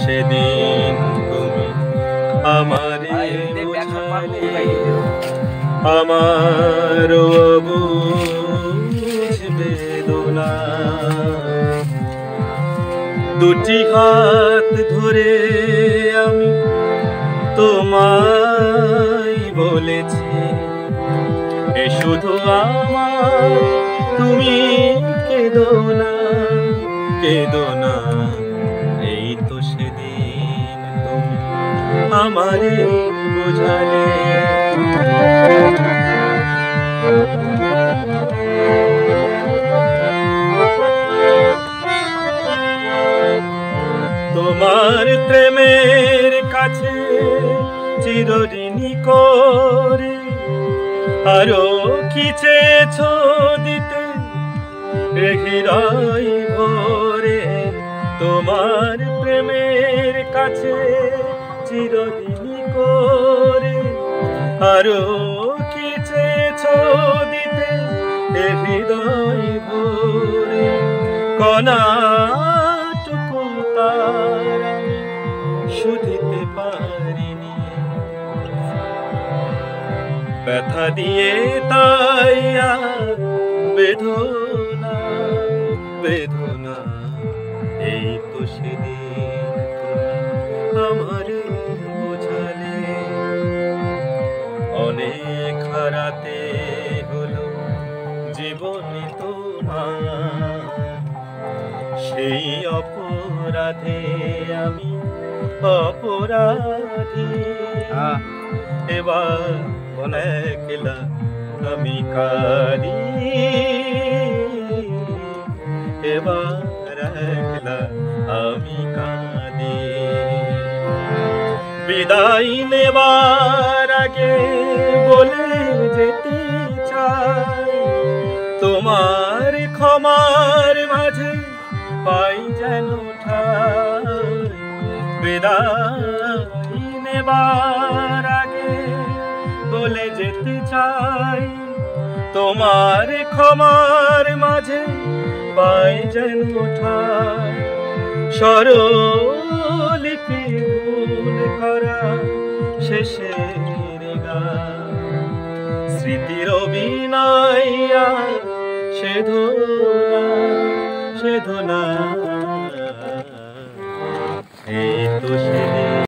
সেদিন তুমি আমারে বোঝালে আমার অবুঝ বেদনা। দুটি হাত ধরে আমি তোমায় বলেছি, এ শুধু আমার, তুমি কেঁদো না, কেঁদো না। এই তো সেদিন তুমি আমারে বোঝালে। তোমার প্রেমের কাছে চিরঋণী করে আরো কি চেয়েছো দিতে হৃদয় ভরে। তোমার প্রেমের কাছে চিরঋণী করে আরো কি চেয়েছো দিতে হৃদয় ভরে। কণাটুকু তার আমি শুধিতে পারিনি, ব্যথা দিয়ে তাই আর বেদনা, বেদনা। এই তো সেদিন তুমি আমারে বোঝালে। অনেক হারাতে হলো জীবনে তোমার, সেই অপরাধে আমি অপরাধী। এবার একলা আমি কাঁদি, এবার একলা আমি কাঁদি। বিদায় নেবার আগে বলে যেতে চাই, তোমার ক্ষমার মাঝে পাই যেন ঠাই। বিদায় নেবার আগে বলে যেতে চাই, তোমার ক্ষমার মাঝে পাই যেন ঠাই। স্বরলিপি ভুল করা শেষের গান, স্মৃতির অভিনয়া সেধনা, সেধনা।